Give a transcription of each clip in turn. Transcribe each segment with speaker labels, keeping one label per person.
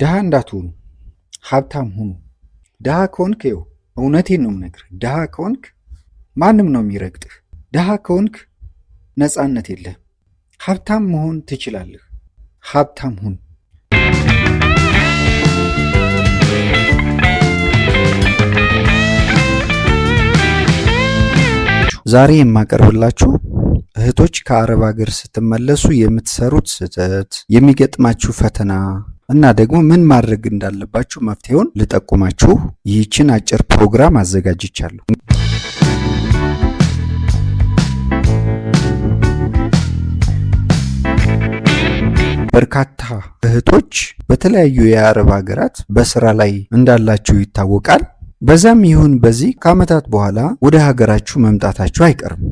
Speaker 1: ድሃ እንዳትሆኑ፣ ሀብታም ሁኑ። ድሃ ከሆንክ ይኸው እውነቴን ነው የምነግርህ፣ ድሃ ከሆንክ ማንም ነው የሚረግጥህ። ድሃ ከሆንክ ነፃነት የለህም። ሀብታም መሆን ትችላለህ። ሀብታም ሁን። ዛሬ የማቀርብላችሁ እህቶች ከአረብ ሀገር ስትመለሱ የምትሰሩት ስህተት፣ የሚገጥማችሁ ፈተና እና ደግሞ ምን ማድረግ እንዳለባችሁ መፍትሄውን ልጠቁማችሁ ይህችን አጭር ፕሮግራም አዘጋጅቻለሁ። በርካታ እህቶች በተለያዩ የአረብ ሀገራት በስራ ላይ እንዳላችሁ ይታወቃል። በዛም ይሁን በዚህ ከዓመታት በኋላ ወደ ሀገራችሁ መምጣታችሁ አይቀርም።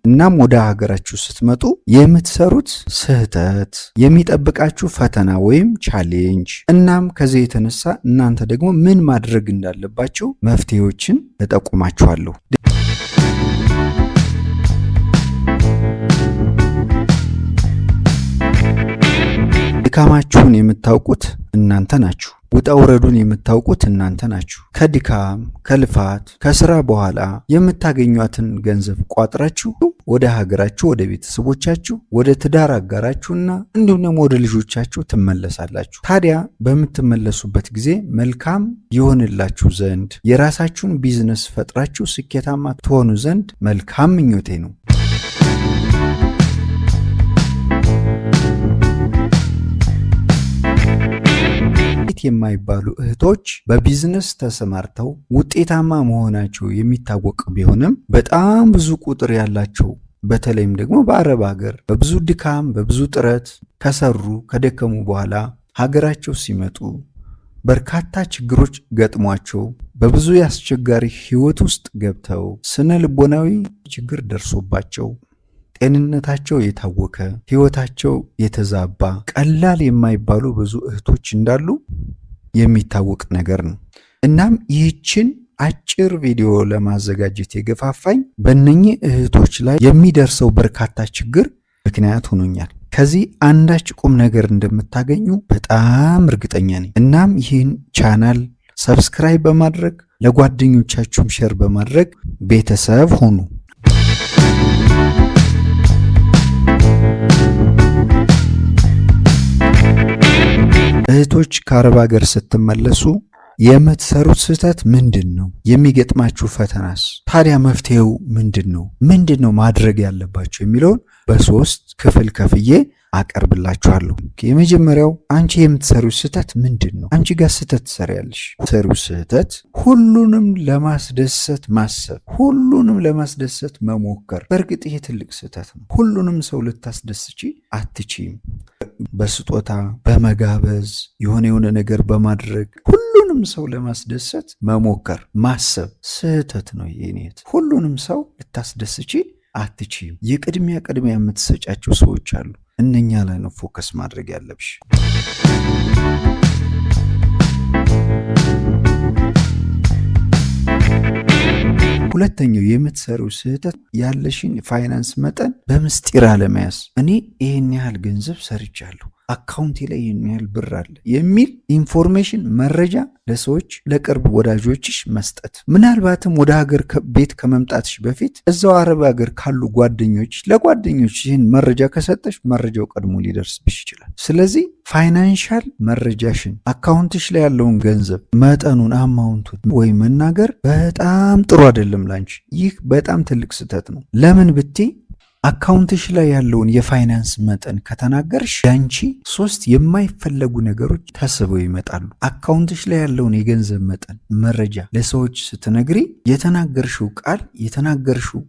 Speaker 1: እናም ወደ ሀገራችሁ ስትመጡ የምትሰሩት ስህተት፣ የሚጠብቃችሁ ፈተና ወይም ቻሌንጅ፣ እናም ከዚህ የተነሳ እናንተ ደግሞ ምን ማድረግ እንዳለባችሁ መፍትሄዎችን እጠቁማችኋለሁ። ድካማችሁን የምታውቁት እናንተ ናችሁ። ውጣ ውረዱን የምታውቁት እናንተ ናችሁ። ከድካም ከልፋት ከስራ በኋላ የምታገኟትን ገንዘብ ቋጥራችሁ ወደ ሀገራችሁ፣ ወደ ቤተሰቦቻችሁ፣ ወደ ትዳር አጋራችሁና እንዲሁም ደግሞ ወደ ልጆቻችሁ ትመለሳላችሁ። ታዲያ በምትመለሱበት ጊዜ መልካም ይሆንላችሁ ዘንድ የራሳችሁን ቢዝነስ ፈጥራችሁ ስኬታማ ትሆኑ ዘንድ መልካም ምኞቴ ነው። የማይባሉ እህቶች በቢዝነስ ተሰማርተው ውጤታማ መሆናቸው የሚታወቅ ቢሆንም በጣም ብዙ ቁጥር ያላቸው በተለይም ደግሞ በአረብ ሀገር በብዙ ድካም በብዙ ጥረት ከሰሩ ከደከሙ በኋላ ሀገራቸው ሲመጡ በርካታ ችግሮች ገጥሟቸው በብዙ የአስቸጋሪ ህይወት ውስጥ ገብተው ስነ ልቦናዊ ችግር ደርሶባቸው ጤንነታቸው የታወከ ህይወታቸው የተዛባ ቀላል የማይባሉ ብዙ እህቶች እንዳሉ የሚታወቅ ነገር ነው። እናም ይህችን አጭር ቪዲዮ ለማዘጋጀት የገፋፋኝ በእነኚህ እህቶች ላይ የሚደርሰው በርካታ ችግር ምክንያት ሆኖኛል። ከዚህ አንዳች ቁም ነገር እንደምታገኙ በጣም እርግጠኛ ነኝ። እናም ይህን ቻናል ሰብስክራይብ በማድረግ ለጓደኞቻችሁም ሼር በማድረግ ቤተሰብ ሆኑ። እህቶች ከአረብ ሀገር ስትመለሱ የምትሰሩት ስህተት ምንድን ነው? የሚገጥማችሁ ፈተናስ? ታዲያ መፍትሄው ምንድን ነው? ምንድን ነው ማድረግ ያለባችሁ የሚለውን በሶስት ክፍል ከፍዬ አቀርብላችኋለሁ። የመጀመሪያው አንቺ የምትሰሩት ስህተት ምንድን ነው? አንቺ ጋር ስህተት ትሰሪያለሽ። ሰሪው ስህተት ሁሉንም ለማስደሰት ማሰብ፣ ሁሉንም ለማስደሰት መሞከር። በእርግጥ ይሄ ትልቅ ስህተት ነው። ሁሉንም ሰው ልታስደስቺ አትችይም። በስጦታ በመጋበዝ የሆነ ነገር በማድረግ ሁሉንም ሰው ለማስደሰት መሞከር ማሰብ ስህተት ነው። የኔት ሁሉንም ሰው ልታስደስቺ አትችይም። የቅድሚያ የምትሰጫቸው ሰዎች አሉ። እነኛ ላይ ነው ፎከስ ማድረግ ያለብሽ። ሁለተኛው የምትሰሩ ስህተት ያለሽን ፋይናንስ መጠን በምስጢር አለመያዝ። እኔ ይሄን ያህል ገንዘብ ሰርቻለሁ፣ አካውንቴ ላይ ይሄን ያህል ብር አለ የሚል ኢንፎርሜሽን መረጃ ለሰዎች ለቅርብ ወዳጆችሽ መስጠት። ምናልባትም ወደ ሀገር ቤት ከመምጣትሽ በፊት እዛው አረብ ሀገር ካሉ ለጓደኞች ይህን መረጃ ከሰጠሽ መረጃው ቀድሞ ሊደርስብሽ ይችላል። ስለዚህ ፋይናንሻል መረጃሽን አካውንትሽ ላይ ያለውን ገንዘብ መጠኑን አማውንቱን ወይ መናገር በጣም ጥሩ አይደለም ላንቺ። ይህ በጣም ትልቅ ስህተት ነው። ለምን ብትይ አካውንትሽ ላይ ያለውን የፋይናንስ መጠን ከተናገርሽ ያንቺ ሶስት የማይፈለጉ ነገሮች ተስበው ይመጣሉ። አካውንትሽ ላይ ያለውን የገንዘብ መጠን መረጃ ለሰዎች ስትነግሪ የተናገርሽው ቃል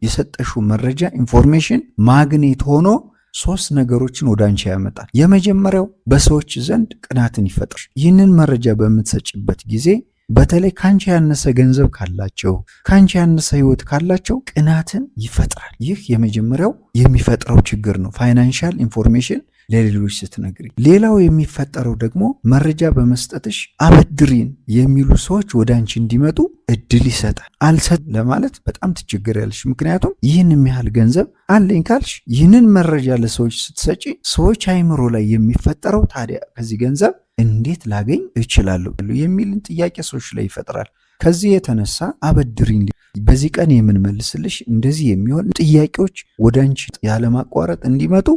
Speaker 1: የሰጠሽው መረጃ ኢንፎርሜሽን ማግኔት ሆኖ ሶስት ነገሮችን ወደ አንቺ ያመጣል። የመጀመሪያው በሰዎች ዘንድ ቅናትን ይፈጥር። ይህንን መረጃ በምትሰጭበት ጊዜ በተለይ ካንቺ ያነሰ ገንዘብ ካላቸው ካንቺ ያነሰ ህይወት ካላቸው ቅናትን ይፈጥራል። ይህ የመጀመሪያው የሚፈጥረው ችግር ነው። ፋይናንሻል ኢንፎርሜሽን ለሌሎች ስትነግሪ። ሌላው የሚፈጠረው ደግሞ መረጃ በመስጠትሽ አበድሪን የሚሉ ሰዎች ወደ አንቺ እንዲመጡ እድል ይሰጣል። አልሰጥ ለማለት በጣም ትቸገሪያለሽ። ምክንያቱም ይህን የሚያህል ገንዘብ አለኝ ካልሽ ይህንን መረጃ ለሰዎች ስትሰጪ ሰዎች አይምሮ ላይ የሚፈጠረው ታዲያ ከዚህ ገንዘብ እንዴት ላገኝ እችላለሁ የሚልን ጥያቄ ሰዎች ላይ ይፈጥራል። ከዚህ የተነሳ አበድሪን፣ በዚህ ቀን የምንመልስልሽ እንደዚህ የሚሆን ጥያቄዎች ወደ አንቺ ያለማቋረጥ እንዲመጡ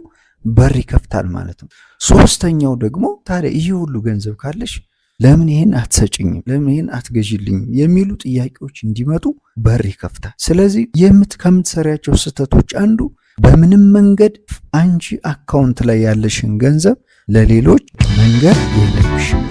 Speaker 1: በር ይከፍታል ማለት ነው። ሶስተኛው ደግሞ ታዲያ ይህ ሁሉ ገንዘብ ካለሽ ለምን ይህን አትሰጭኝም፣ ለምን ይህን አትገዥልኝም የሚሉ ጥያቄዎች እንዲመጡ በር ይከፍታል። ስለዚህ ከምትሰሪያቸው ስህተቶች አንዱ በምንም መንገድ አንቺ አካውንት ላይ ያለሽን ገንዘብ ለሌሎች መንገር የለብሽም።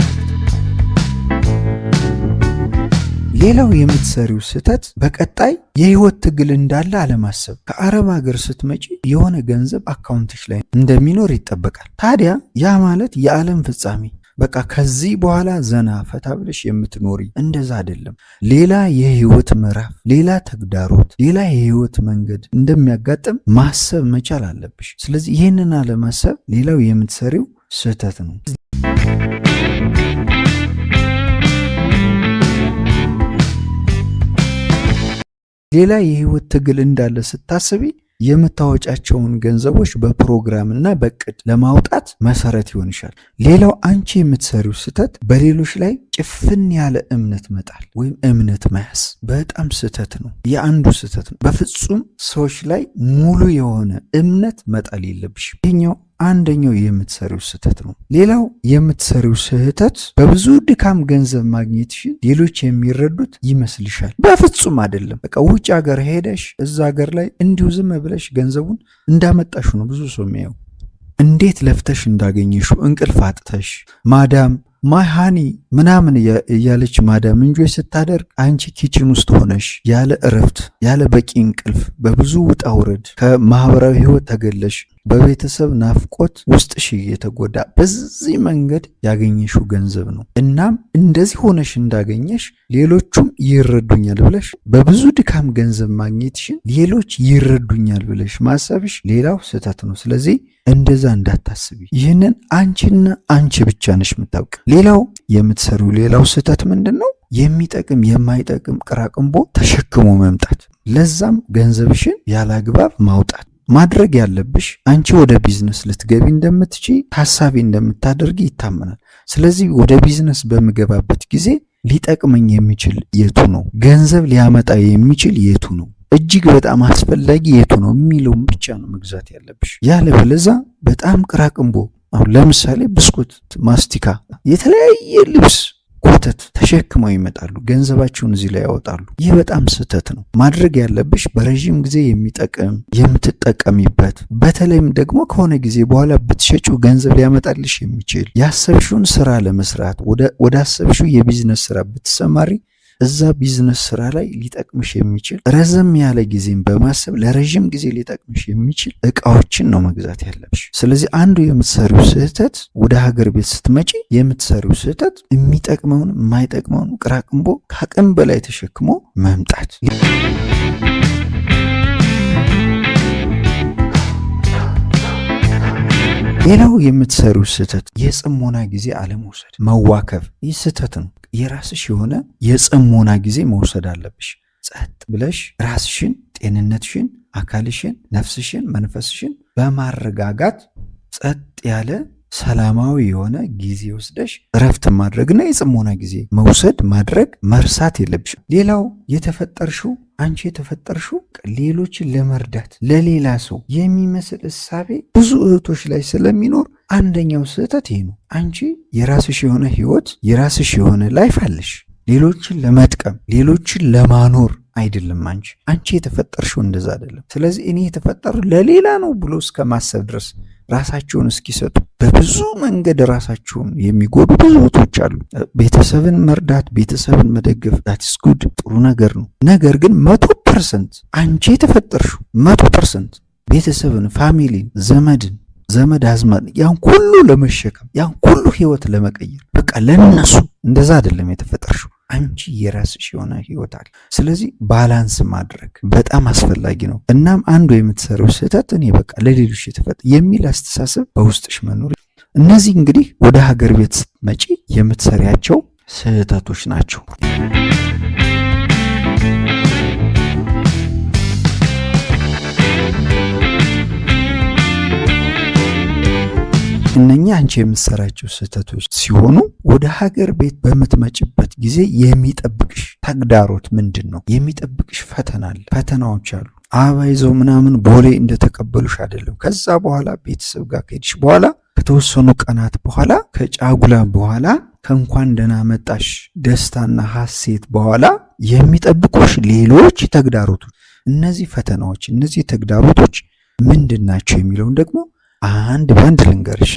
Speaker 1: ሌላው የምትሰሪው ስህተት በቀጣይ የህይወት ትግል እንዳለ አለማሰብ። ከአረብ ሀገር ስትመጪ የሆነ ገንዘብ አካውንትሽ ላይ እንደሚኖር ይጠበቃል። ታዲያ ያ ማለት የዓለም ፍጻሜ በቃ ከዚህ በኋላ ዘና ፈታ ብለሽ የምትኖሪ እንደዛ አይደለም። ሌላ የህይወት ምዕራፍ፣ ሌላ ተግዳሮት፣ ሌላ የህይወት መንገድ እንደሚያጋጥም ማሰብ መቻል አለብሽ። ስለዚህ ይህንን አለማሰብ ሌላው የምትሰሪው ስህተት ነው። ሌላ የህይወት ትግል እንዳለ ስታስቢ የምታወጫቸውን ገንዘቦች በፕሮግራምና በቅድ ለማውጣት መሰረት ይሆንሻል። ሌላው አንቺ የምትሰሪው ስህተት በሌሎች ላይ ጭፍን ያለ እምነት መጣል ወይም እምነት መያዝ በጣም ስህተት ነው። የአንዱ ስህተት ነው። በፍጹም ሰዎች ላይ ሙሉ የሆነ እምነት መጣል የለብሽም። ይሄኛው አንደኛው የምትሰሪው ስህተት ነው። ሌላው የምትሰሪው ስህተት በብዙ ድካም ገንዘብ ማግኘትሽን ሌሎች የሚረዱት ይመስልሻል። በፍጹም አይደለም። በቃ ውጭ ሀገር ሄደሽ እዛ ሀገር ላይ እንዲሁ ዝም ብለሽ ገንዘቡን እንዳመጣሹ ነው ብዙ ሰው የሚያየው። እንዴት ለፍተሽ እንዳገኘሽው እንቅልፍ አጥተሽ ማዳም ማሃኒ ምናምን እያለች ማዳም እንጆይ ስታደርግ አንቺ ኪችን ውስጥ ሆነሽ ያለ እረፍት ያለ በቂ እንቅልፍ በብዙ ውጣ ውረድ ከማህበራዊ ህይወት ተገለሽ በቤተሰብ ናፍቆት ውስጥሽ የተጎዳ በዚህ መንገድ ያገኘሽው ገንዘብ ነው። እናም እንደዚህ ሆነሽ እንዳገኘሽ ሌሎቹም ይረዱኛል ብለሽ በብዙ ድካም ገንዘብ ማግኘትሽን ሌሎች ይረዱኛል ብለሽ ማሰብሽ ሌላው ስህተት ነው። ስለዚህ እንደዛ እንዳታስቢ። ይህንን አንቺና አንቺ ብቻ ነሽ የምታውቅ። ሌላው የምትሰሪው ሌላው ስህተት ምንድን ነው? የሚጠቅም የማይጠቅም ቅራቅንቦ ተሸክሞ መምጣት፣ ለዛም ገንዘብሽን ያላግባብ ማውጣት። ማድረግ ያለብሽ አንቺ ወደ ቢዝነስ ልትገቢ እንደምትችይ ታሳቢ እንደምታደርጊ ይታመናል። ስለዚህ ወደ ቢዝነስ በምገባበት ጊዜ ሊጠቅመኝ የሚችል የቱ ነው? ገንዘብ ሊያመጣ የሚችል የቱ ነው? እጅግ በጣም አስፈላጊ የቱ ነው የሚለውን ብቻ ነው መግዛት ያለብሽ። ያለበለዚያ በጣም ቅራቅንቦ፣ አሁን ለምሳሌ ብስኩት፣ ማስቲካ፣ የተለያየ ልብስ፣ ኮተት ተሸክመው ይመጣሉ። ገንዘባቸውን እዚህ ላይ ያወጣሉ። ይህ በጣም ስህተት ነው። ማድረግ ያለብሽ በረዥም ጊዜ የሚጠቅም የምትጠቀሚበት፣ በተለይም ደግሞ ከሆነ ጊዜ በኋላ ብትሸጪው ገንዘብ ሊያመጣልሽ የሚችል ያሰብሽውን ስራ ለመስራት ወደ አሰብሽው የቢዝነስ ስራ ብትሰማሪ እዛ ቢዝነስ ስራ ላይ ሊጠቅምሽ የሚችል ረዘም ያለ ጊዜን በማሰብ ለረዥም ጊዜ ሊጠቅምሽ የሚችል እቃዎችን ነው መግዛት ያለብሽ። ስለዚህ አንዱ የምትሰሪው ስህተት ወደ ሀገር ቤት ስትመጪ የምትሰሪው ስህተት የሚጠቅመውን የማይጠቅመውን ቅራቅንቦ ከአቅም በላይ ተሸክሞ መምጣት። ሌላው የምትሰሪው ስህተት የጽሞና ጊዜ አለመውሰድ፣ መዋከብ። ይህ ስህተት ነው። የራስሽ የሆነ የጽሞና ጊዜ መውሰድ አለብሽ። ጸጥ ብለሽ ራስሽን፣ ጤንነትሽን፣ አካልሽን፣ ነፍስሽን፣ መንፈስሽን በማረጋጋት ጸጥ ያለ ሰላማዊ የሆነ ጊዜ ወስደሽ እረፍት ማድረግና የጽሞና ጊዜ መውሰድ ማድረግ መርሳት የለብሽም። ሌላው አንቺ የተፈጠርሽው ሌሎችን ለመርዳት ለሌላ ሰው የሚመስል እሳቤ ብዙ እህቶች ላይ ስለሚኖር አንደኛው ስህተት ይሄ ነው። አንቺ የራስሽ የሆነ ህይወት የራስሽ የሆነ ላይፍ አለሽ። ሌሎችን ለመጥቀም ሌሎችን ለማኖር አይደለም። አንቺ የተፈጠርሽው እንደዛ አይደለም። ስለዚህ እኔ የተፈጠሩ ለሌላ ነው ብሎ እስከ ማሰብ ድረስ ራሳቸውን እስኪሰጡ በብዙ መንገድ ራሳቸውን የሚጎዱ ብዙ እህቶች አሉ። ቤተሰብን መርዳት፣ ቤተሰብን መደገፍ ዳትስ ጉድ፣ ጥሩ ነገር ነው። ነገር ግን 100% አንቺ የተፈጠርሽው 100% ቤተሰብን፣ ፋሚሊን፣ ዘመድ አዝማድ ያን ሁሉ ለመሸከም ያን ሁሉ ህይወት ለመቀየር በቃ ለነሱ እንደዛ አይደለም የተፈጠርሽው። አንቺ የራስሽ የሆነ ህይወት አለ። ስለዚህ ባላንስ ማድረግ በጣም አስፈላጊ ነው። እናም አንዱ የምትሰራው ስህተት እኔ በቃ ለሌሎች የተፈጠ የሚል አስተሳሰብ በውስጥሽ መኖር። እነዚህ እንግዲህ ወደ ሀገር ቤት ስትመጪ የምትሰሪያቸው ስህተቶች ናቸው። እነኛ አንቺ የምትሰራቸው ስህተቶች ሲሆኑ ወደ ሀገር ቤት በምትመጭበት ጊዜ የሚጠብቅሽ ተግዳሮት ምንድን ነው? የሚጠብቅሽ ፈተና አለ፣ ፈተናዎች አሉ። አበባ ይዘው ምናምን ቦሌ እንደተቀበሉሽ አይደለም። ከዛ በኋላ ቤተሰብ ጋር ከሄድሽ በኋላ ከተወሰኑ ቀናት በኋላ ከጫጉላ በኋላ ከእንኳን ደህና መጣሽ ደስታና ሐሴት በኋላ የሚጠብቁሽ ሌሎች ተግዳሮቶች። እነዚህ ፈተናዎች፣ እነዚህ ተግዳሮቶች ምንድን ናቸው የሚለውን ደግሞ አንድ ባንድ ልንገርሽ።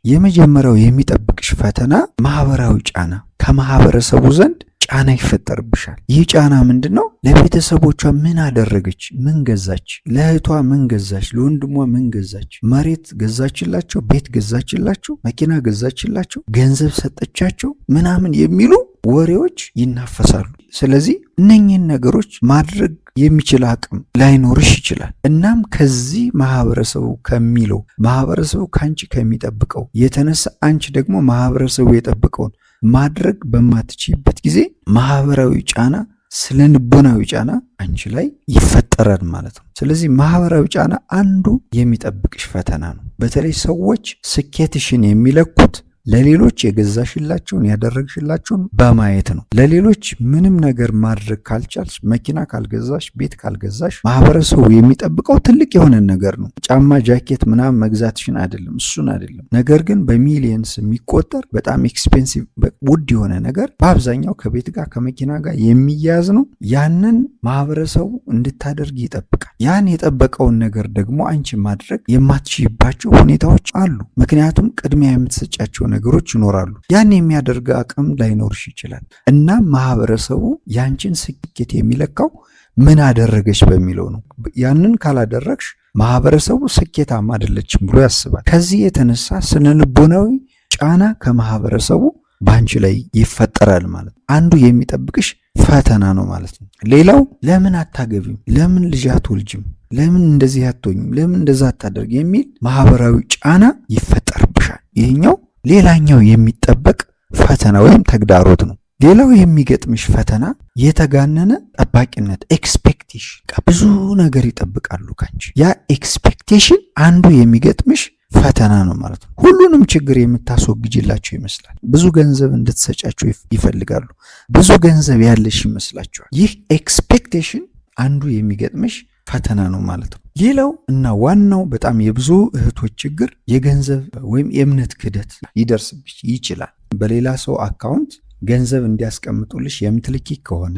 Speaker 1: የመጀመሪያው የሚጠብቅሽ ፈተና ማህበራዊ ጫና። ከማህበረሰቡ ዘንድ ጫና ይፈጠርብሻል። ይህ ጫና ምንድን ነው? ለቤተሰቦቿ ምን አደረገች? ምን ገዛች? ለእህቷ ምን ገዛች? ለወንድሟ ምን ገዛች? መሬት ገዛችላቸው? ቤት ገዛችላቸው? መኪና ገዛችላቸው? ገንዘብ ሰጠቻቸው? ምናምን የሚሉ ወሬዎች ይናፈሳሉ። ስለዚህ እነኚህን ነገሮች ማድረግ የሚችል አቅም ላይኖርሽ ይችላል። እናም ከዚህ ማህበረሰቡ ከሚለው ማህበረሰቡ ከአንቺ ከሚጠብቀው የተነሳ አንቺ ደግሞ ማህበረሰቡ የጠበቀውን ማድረግ በማትችይበት ጊዜ ማህበራዊ ጫና፣ ስነ ልቦናዊ ጫና አንቺ ላይ ይፈጠራል ማለት ነው። ስለዚህ ማህበራዊ ጫና አንዱ የሚጠብቅሽ ፈተና ነው። በተለይ ሰዎች ስኬትሽን የሚለኩት ለሌሎች የገዛሽላቸውን ያደረግሽላቸውን በማየት ነው። ለሌሎች ምንም ነገር ማድረግ ካልቻልሽ፣ መኪና ካልገዛሽ፣ ቤት ካልገዛሽ ማህበረሰቡ የሚጠብቀው ትልቅ የሆነ ነገር ነው። ጫማ፣ ጃኬት ምናምን መግዛትሽን አይደለም፣ እሱን አይደለም። ነገር ግን በሚሊየንስ የሚቆጠር በጣም ኤክስፔንሲቭ ውድ የሆነ ነገር በአብዛኛው ከቤት ጋር ከመኪና ጋር የሚያያዝ ነው። ያንን ማህበረሰቡ እንድታደርግ ይጠብቃል። ያን የጠበቀውን ነገር ደግሞ አንቺ ማድረግ የማትችይባቸው ሁኔታዎች አሉ። ምክንያቱም ቅድሚያ የምትሰጫቸው ነገሮች ይኖራሉ። ያን የሚያደርግ አቅም ላይኖርሽ ይችላል። እና ማህበረሰቡ ያንቺን ስኬት የሚለካው ምን አደረገች በሚለው ነው። ያንን ካላደረግሽ ማህበረሰቡ ስኬታማ አይደለችም ብሎ ያስባል። ከዚህ የተነሳ ስነ ልቦናዊ ጫና ከማህበረሰቡ በአንቺ ላይ ይፈጠራል ማለት ነው። አንዱ የሚጠብቅሽ ፈተና ነው ማለት ነው። ሌላው ለምን አታገቢም? ለምን ልጅ አትወልጅም? ለምን እንደዚህ አትሆኝም? ለምን እንደዛ አታደርግ የሚል ማህበራዊ ጫና ይፈጠርብሻል። ይህኛው ሌላኛው የሚጠበቅ ፈተና ወይም ተግዳሮት ነው። ሌላው የሚገጥምሽ ፈተና የተጋነነ ጠባቂነት፣ ኤክስፔክቴሽን። ብዙ ነገር ይጠብቃሉ ካንቺ። ያ ኤክስፔክቴሽን አንዱ የሚገጥምሽ ፈተና ነው ማለት ነው። ሁሉንም ችግር የምታስወግጅላቸው ይመስላል። ብዙ ገንዘብ እንድትሰጫቸው ይፈልጋሉ። ብዙ ገንዘብ ያለሽ ይመስላቸዋል። ይህ ኤክስፔክቴሽን አንዱ የሚገጥምሽ ፈተና ነው ማለት ነው። ሌላው እና ዋናው በጣም የብዙ እህቶች ችግር የገንዘብ ወይም የእምነት ክህደት ሊደርስብሽ ይችላል። በሌላ ሰው አካውንት ገንዘብ እንዲያስቀምጡልሽ የምትልኪ ከሆነ፣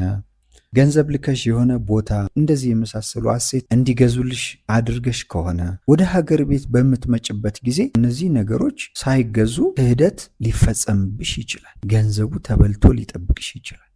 Speaker 1: ገንዘብ ልከሽ የሆነ ቦታ እንደዚህ የመሳሰሉ አሴት እንዲገዙልሽ አድርገሽ ከሆነ ወደ ሀገር ቤት በምትመጭበት ጊዜ እነዚህ ነገሮች ሳይገዙ ክህደት ሊፈጸምብሽ ይችላል። ገንዘቡ ተበልቶ ሊጠብቅሽ ይችላል።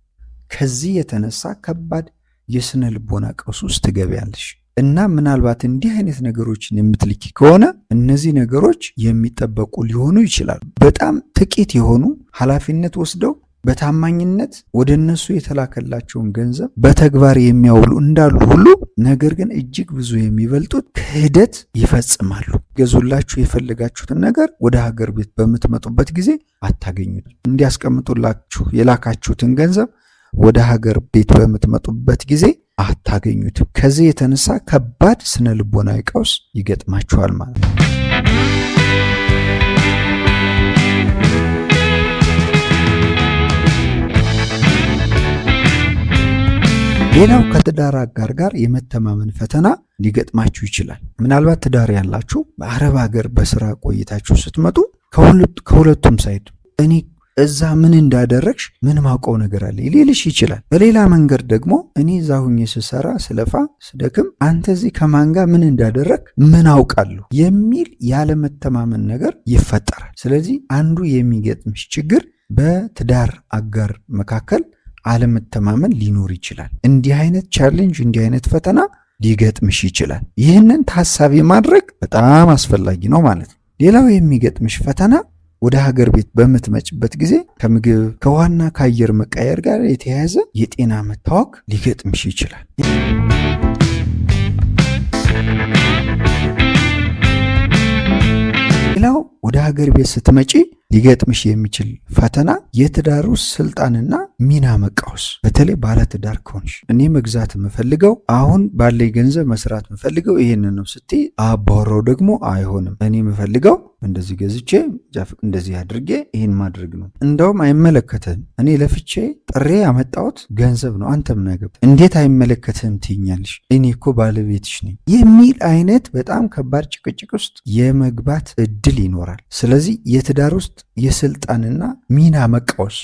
Speaker 1: ከዚህ የተነሳ ከባድ የስነ ልቦና ቀውስ ውስጥ ትገቢያለሽ። እና ምናልባት እንዲህ አይነት ነገሮችን የምትልኪ ከሆነ እነዚህ ነገሮች የሚጠበቁ ሊሆኑ ይችላሉ። በጣም ጥቂት የሆኑ ኃላፊነት ወስደው በታማኝነት ወደ እነሱ የተላከላቸውን ገንዘብ በተግባር የሚያውሉ እንዳሉ ሁሉ ነገር ግን እጅግ ብዙ የሚበልጡት ክህደት ይፈጽማሉ። ገዙላችሁ የፈለጋችሁትን ነገር ወደ ሀገር ቤት በምትመጡበት ጊዜ አታገኙት። እንዲያስቀምጡላችሁ የላካችሁትን ገንዘብ ወደ ሀገር ቤት በምትመጡበት ጊዜ አታገኙትም። ከዚህ የተነሳ ከባድ ስነ ልቦናዊ ቀውስ ይገጥማችኋል ማለት ነው። ሌላው ከትዳር አጋር ጋር የመተማመን ፈተና ሊገጥማችሁ ይችላል። ምናልባት ትዳር ያላችሁ በአረብ ሀገር በስራ ቆይታችሁ ስትመጡ ከሁለቱም ሳይድ እኔ እዛ ምን እንዳደረግሽ ምን ማውቀው ነገር አለ ሊልሽ ይችላል። በሌላ መንገድ ደግሞ እኔ እዛ ሁኜ ስሰራ ስለፋ ስደክም አንተ እዚህ ከማን ጋር ምን እንዳደረግ ምን አውቃለሁ የሚል ያለመተማመን ነገር ይፈጠራል። ስለዚህ አንዱ የሚገጥምሽ ችግር በትዳር አጋር መካከል አለመተማመን ሊኖር ይችላል። እንዲህ አይነት ቻሌንጅ፣ እንዲህ አይነት ፈተና ሊገጥምሽ ይችላል። ይህንን ታሳቢ ማድረግ በጣም አስፈላጊ ነው ማለት ነው። ሌላው የሚገጥምሽ ፈተና ወደ ሀገር ቤት በምትመጭበት ጊዜ ከምግብ ከውሃና ከአየር መቃየር ጋር የተያያዘ የጤና መታወክ ሊገጥምሽ ይችላል። ሌላው ወደ ሀገር ቤት ስትመጪ ሊገጥምሽ የሚችል ፈተና የትዳር ውስጥ ስልጣንና ሚና መቃወስ። በተለይ ባለትዳር ከሆንሽ እኔ መግዛት የምፈልገው አሁን ባለኝ ገንዘብ መስራት የምፈልገው ይሄንን ነው ስትይ፣ አባወራው ደግሞ አይሆንም እኔ የምፈልገው እንደዚህ ገዝቼ እንደዚህ አድርጌ ይህን ማድረግ ነው፣ እንደውም አይመለከትህም፣ እኔ ለፍቼ ጥሬ ያመጣሁት ገንዘብ ነው፣ አንተ ምን አገባህ፣ እንዴት አይመለከትህም ትይኛለሽ፣ እኔ እኮ ባለቤትሽ ነኝ የሚል አይነት በጣም ከባድ ጭቅጭቅ ውስጥ የመግባት እድል ይኖራል። ስለዚህ የትዳር ውስጥ የስልጣንና ሚና መቃወስ፣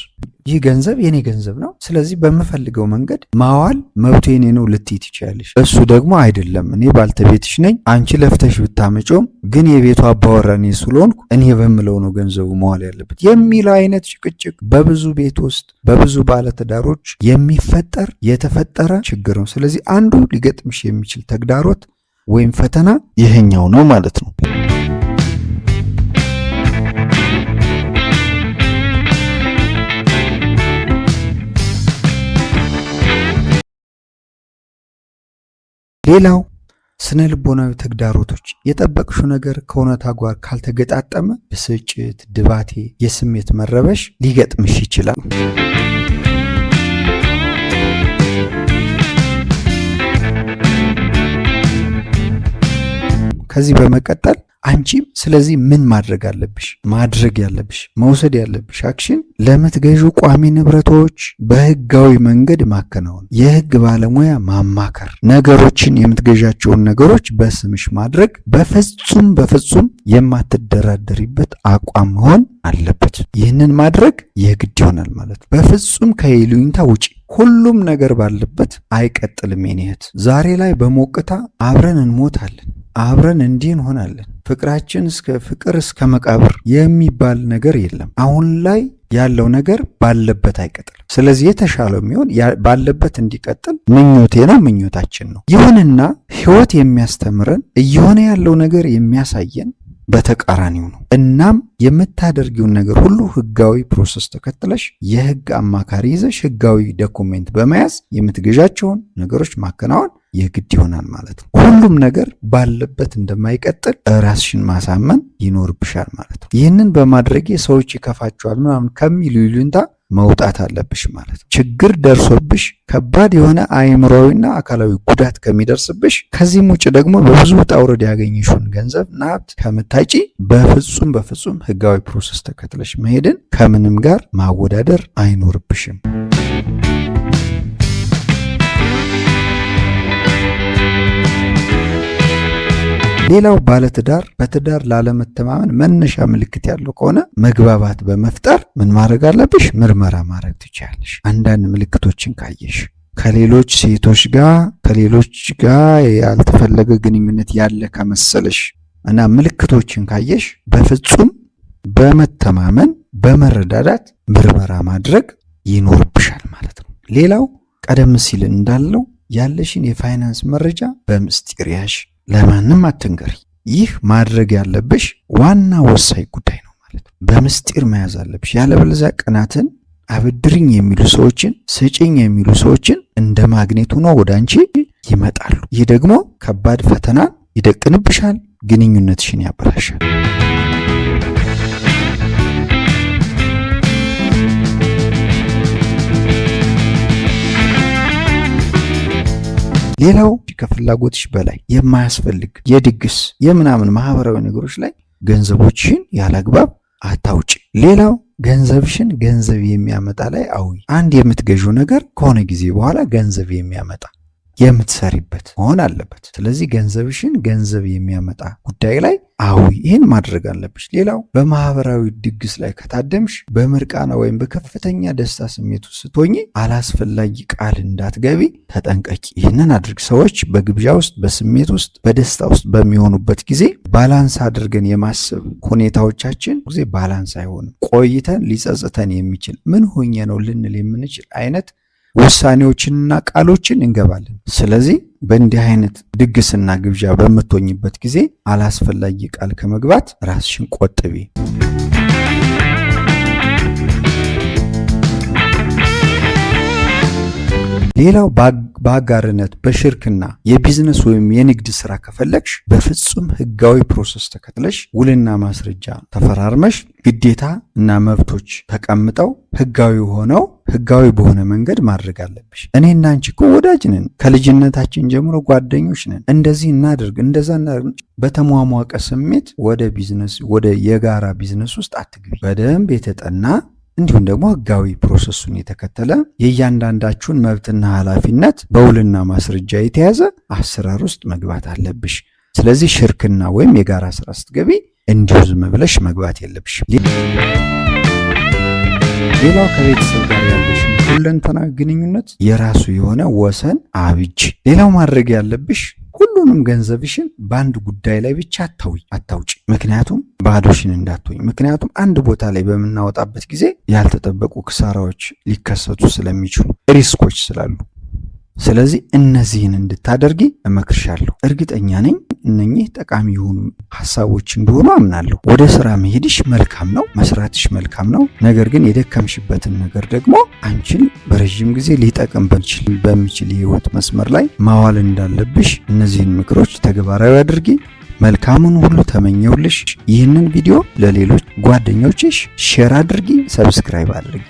Speaker 1: ይህ ገንዘብ የኔ ገንዘብ ነው፣ ስለዚህ በምፈልገው መንገድ ማዋል መብቱ የኔ ነው ልትይ ትችያለሽ። እሱ ደግሞ አይደለም እኔ ባልተቤትሽ ነኝ፣ አንቺ ለፍተሽ ብታመጪውም ግን የቤቱ አባወራ እኔ ስለሆንኩ እኔ በምለው ነው ገንዘቡ መዋል ያለበት የሚለው አይነት ጭቅጭቅ በብዙ ቤት ውስጥ በብዙ ባለትዳሮች የሚፈጠር የተፈጠረ ችግር ነው። ስለዚህ አንዱ ሊገጥምሽ የሚችል ተግዳሮት ወይም ፈተና ይሄኛው ነው ማለት ነው። ሌላው ስነ ልቦናዊ ተግዳሮቶች፣ የጠበቅሽው ነገር ከእውነታ ጋር ካልተገጣጠመ ብስጭት፣ ድባቴ፣ የስሜት መረበሽ ሊገጥምሽ ይችላል። ከዚህ በመቀጠል አንቺም ስለዚህ ምን ማድረግ አለብሽ? ማድረግ ያለብሽ መውሰድ ያለብሽ አክሽን ለምትገዢው ቋሚ ንብረቶች በህጋዊ መንገድ ማከናወን፣ የህግ ባለሙያ ማማከር፣ ነገሮችን የምትገዣቸውን ነገሮች በስምሽ ማድረግ በፍጹም የማትደራደሪበት አቋም መሆን አለበት። ይህንን ማድረግ የግድ ይሆናል ማለት ነው። በፍጹም ከይሉኝታ ውጪ ሁሉም ነገር ባለበት አይቀጥልም። የኔት ዛሬ ላይ በሞቅታ አብረን እንሞታለን፣ አብረን እንዲህ እንሆናለን፣ ፍቅራችን ፍቅር እስከ መቃብር የሚባል ነገር የለም። አሁን ላይ ያለው ነገር ባለበት አይቀጥልም። ስለዚህ የተሻለው የሚሆን ባለበት እንዲቀጥል ምኞቴ ነው፣ ምኞታችን ነው። ይሁንና ህይወት የሚያስተምረን እየሆነ ያለው ነገር የሚያሳየን በተቃራኒው ነው። እናም የምታደርጊውን ነገር ሁሉ ህጋዊ ፕሮሰስ ተከትለሽ የህግ አማካሪ ይዘሽ ህጋዊ ዶኩሜንት በመያዝ የምትገዣቸውን ነገሮች ማከናወን የግድ ይሆናል ማለት ነው። ሁሉም ነገር ባለበት እንደማይቀጥል ራስሽን ማሳመን ይኖርብሻል ማለት ነው። ይህንን በማድረጌ ሰዎች ይከፋቸዋል ምናምን ከሚሉ ይሉኝታ መውጣት አለብሽ ማለት ነው። ችግር ደርሶብሽ ከባድ የሆነ አእምሮዊና አካላዊ ጉዳት ከሚደርስብሽ፣ ከዚህም ውጭ ደግሞ በብዙ ውጣ ውረድ ያገኘሽውን ገንዘብ እና ሀብት ከምታጪ በፍጹም ህጋዊ ፕሮሰስ ተከትለሽ መሄድን ከምንም ጋር ማወዳደር አይኖርብሽም። ሌላው ባለትዳር በትዳር ላለመተማመን መነሻ ምልክት ያለው ከሆነ መግባባት በመፍጠር ምን ማድረግ አለብሽ? ምርመራ ማድረግ ትችያለሽ። አንዳንድ ምልክቶችን ካየሽ ከሌሎች ሴቶች ጋር ያልተፈለገ ግንኙነት ያለ ከመሰለሽ እና ምልክቶችን ካየሽ በፍጹም በመተማመን በመረዳዳት ምርመራ ማድረግ ይኖርብሻል ማለት ነው። ሌላው ቀደም ሲል እንዳለው ያለሽን የፋይናንስ መረጃ በምስጢር ያዥ፣ ለማንም አትንገሪ። ይህ ማድረግ ያለብሽ ዋና ወሳኝ ጉዳይ ነው ማለት ነው። በምስጢር መያዝ አለብሽ። ያለበለዚያ ቀናትን አበድርኝ የሚሉ ሰዎችን፣ ስጪኝ የሚሉ ሰዎችን እንደ ማግኔት ሆኖ ወደ አንቺ ይመጣሉ። ይህ ደግሞ ከባድ ፈተናን ይደቅንብሻል፣ ግንኙነትሽን ያበላሻል። ሌላው ከፍላጎትሽ በላይ የማያስፈልግ የድግስ የምናምን ማህበራዊ ነገሮች ላይ ገንዘቦችሽን ያላግባብ አታውጪ። ሌላው ገንዘብሽን ገንዘብ የሚያመጣ ላይ አውይ። አንድ የምትገዢው ነገር ከሆነ ጊዜ በኋላ ገንዘብ የሚያመጣ የምትሰሪበት መሆን አለበት። ስለዚህ ገንዘብሽን ገንዘብ የሚያመጣ ጉዳይ ላይ አዊ ይህን ማድረግ አለብሽ። ሌላው በማህበራዊ ድግስ ላይ ከታደምሽ በምርቃና ወይም በከፍተኛ ደስታ ስሜት ውስጥ ስትሆኚ አላስፈላጊ ቃል እንዳትገቢ ተጠንቀቂ። ይህንን አድርግ። ሰዎች በግብዣ ውስጥ፣ በስሜት ውስጥ፣ በደስታ ውስጥ በሚሆኑበት ጊዜ ባላንስ አድርገን የማሰብ ሁኔታዎቻችን ጊዜ ባላንስ አይሆንም። ቆይተን ሊጸጽተን የሚችል ምን ሆኜ ነው ልንል የምንችል አይነት ውሳኔዎችንና ቃሎችን እንገባለን። ስለዚህ በእንዲህ አይነት ድግስና ግብዣ በምትሆኝበት ጊዜ አላስፈላጊ ቃል ከመግባት ራስሽን ቆጥቢ። ሌላው በአጋርነት በሽርክና የቢዝነስ ወይም የንግድ ስራ ከፈለግሽ በፍጹም ህጋዊ ፕሮሰስ ተከትለሽ ውልና ማስረጃ ተፈራርመሽ ግዴታ እና መብቶች ተቀምጠው ህጋዊ በሆነ መንገድ ማድረግ አለብሽ። እኔና አንቺ እኮ ወዳጅ ነን፣ ከልጅነታችን ጀምሮ ጓደኞች ነን። እንደዚህ እናድርግ እንደዛ እናድርግ በተሟሟቀ ስሜት ወደ የጋራ ቢዝነስ ውስጥ አትግቢ። በደንብ የተጠና እንዲሁም ደግሞ ህጋዊ ፕሮሰሱን የተከተለ የእያንዳንዳችሁን መብትና ኃላፊነት በውልና ማስረጃ የተያዘ አሰራር ውስጥ መግባት አለብሽ። ስለዚህ ሽርክና ወይም የጋራ ስራ ስትገቢ እንዲሁ ዝም ብለሽ መግባት የለብሽም። ሌላው ከቤተሰብ ጋር ያለሽ ሁለንተናዊ ግንኙነት የራሱ የሆነ ወሰን አብጅ። ሌላው ማድረግ ያለብሽ ሁሉንም ገንዘብሽን በአንድ ጉዳይ ላይ ብቻ አታውጪ። ምክንያቱም ባዶሽን እንዳትሆኝ። ምክንያቱም አንድ ቦታ ላይ በምናወጣበት ጊዜ ያልተጠበቁ ክሳራዎች ሊከሰቱ ስለሚችሉ ሪስኮች ስላሉ፣ ስለዚህ እነዚህን እንድታደርጊ እመክርሻለሁ። እርግጠኛ ነኝ እነኚህ ጠቃሚ የሆኑ ሀሳቦች እንደሆኑ አምናለሁ። ወደ ስራ መሄድሽ መልካም ነው፣ መስራትሽ መልካም ነው። ነገር ግን የደከምሽበትን ነገር ደግሞ አንቺን በረዥም ጊዜ ሊጠቅም በሚችል የህይወት መስመር ላይ ማዋል እንዳለብሽ እነዚህን ምክሮች ተግባራዊ አድርጊ። መልካሙን ሁሉ ተመኘውልሽ። ይህንን ቪዲዮ ለሌሎች ጓደኞችሽ ሼር አድርጊ፣ ሰብስክራይብ አድርጊ።